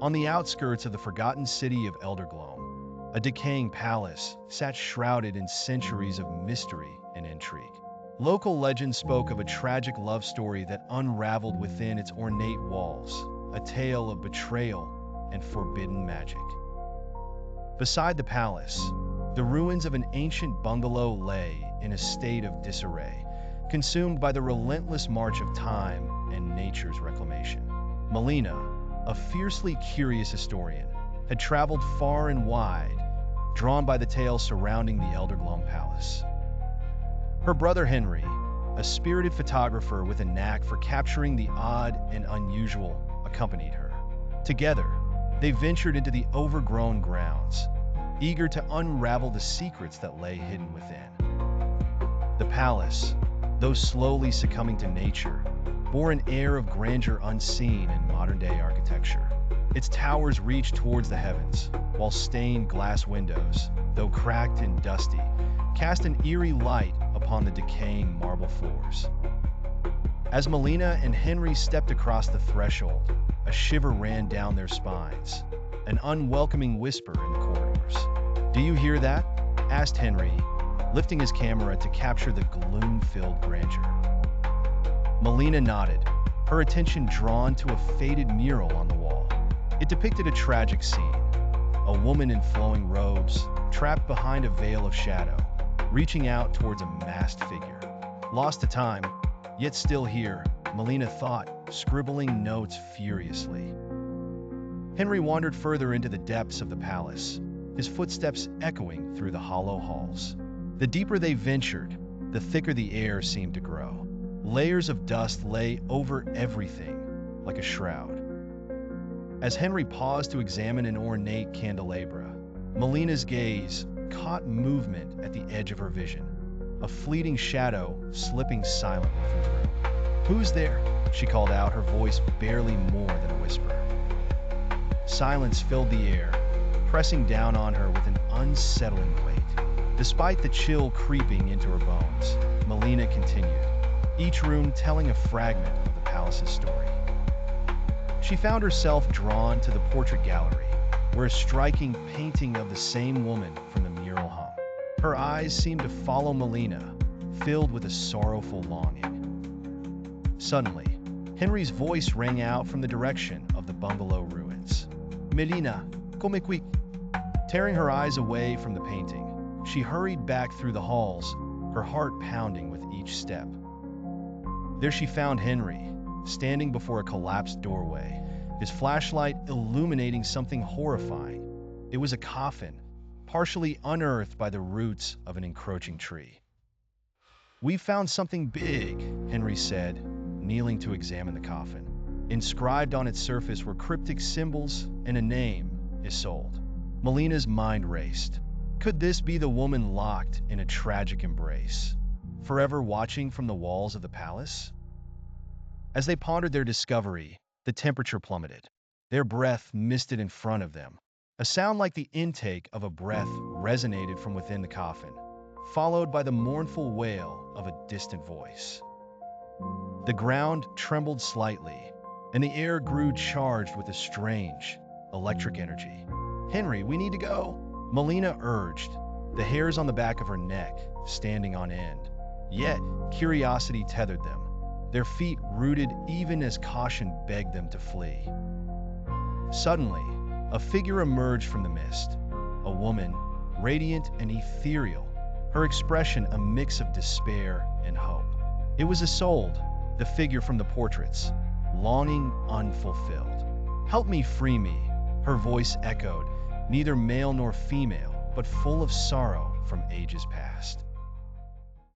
On the outskirts of the forgotten city of Eldergloam, a decaying palace sat shrouded in centuries of mystery and intrigue. Local legend spoke of a tragic love story that unraveled within its ornate walls, a tale of betrayal and forbidden magic. Beside the palace, the ruins of an ancient bungalow lay in a state of disarray, consumed by the relentless march of time and nature's reclamation. Melina, a fiercely curious historian, had traveled far and wide, drawn by the tales surrounding the Eldergloam Palace. Her brother Henry, a spirited photographer with a knack for capturing the odd and unusual, accompanied her. Together, they ventured into the overgrown grounds, eager to unravel the secrets that lay hidden within. The palace, though slowly succumbing to nature, bore an air of grandeur unseen in modern-day architecture. Its towers reached towards the heavens, while stained glass windows, though cracked and dusty, cast an eerie light upon the decaying marble floors. As Melina and Henry stepped across the threshold, a shiver ran down their spines, an unwelcoming whisper in the corridors. "Do you hear that?" asked Henry, lifting his camera to capture the gloom-filled grandeur. Melina nodded, her attention drawn to a faded mural on the wall. It depicted a tragic scene, a woman in flowing robes, trapped behind a veil of shadow, reaching out towards a masked figure. Lost to time, yet still here, Melina thought, scribbling notes furiously. Henry wandered further into the depths of the palace, his footsteps echoing through the hollow halls. The deeper they ventured, the thicker the air seemed to grow. Layers of dust lay over everything, like a shroud. As Henry paused to examine an ornate candelabra, Melina's gaze caught movement at the edge of her vision, a fleeting shadow slipping silently from the room. "Who's there?" she called out, her voice barely more than a whisper. Silence filled the air, pressing down on her with an unsettling weight. Despite the chill creeping into her bones, Melina continued, each room telling a fragment of the palace's story. She found herself drawn to the portrait gallery, where a striking painting of the same woman from the mural hung. Her eyes seemed to follow Melina, filled with a sorrowful longing. Suddenly, Henry's voice rang out from the direction of the bungalow ruins. "Melina, come qui." Tearing her eyes away from the painting, she hurried back through the halls, her heart pounding with each step. There she found Henry, standing before a collapsed doorway, his flashlight illuminating something horrifying. It was a coffin, partially unearthed by the roots of an encroaching tree. "We found something big," Henry said, kneeling to examine the coffin. Inscribed on its surface were cryptic symbols and a name, Isolde. Melina's mind raced. Could this be the woman locked in a tragic embrace, forever watching from the walls of the palace? As they pondered their discovery, the temperature plummeted. Their breath misted in front of them. A sound like the intake of a breath resonated from within the coffin, followed by the mournful wail of a distant voice. The ground trembled slightly, and the air grew charged with a strange, electric energy. "Henry, we need to go," Melina urged, the hairs on the back of her neck standing on end. Yet, curiosity tethered them, their feet rooted even as caution begged them to flee. Suddenly, a figure emerged from the mist, a woman, radiant and ethereal, her expression a mix of despair and hope. It was Isolde, the figure from the portraits, longing unfulfilled. "Help me, free me," her voice echoed, neither male nor female, but full of sorrow from ages past.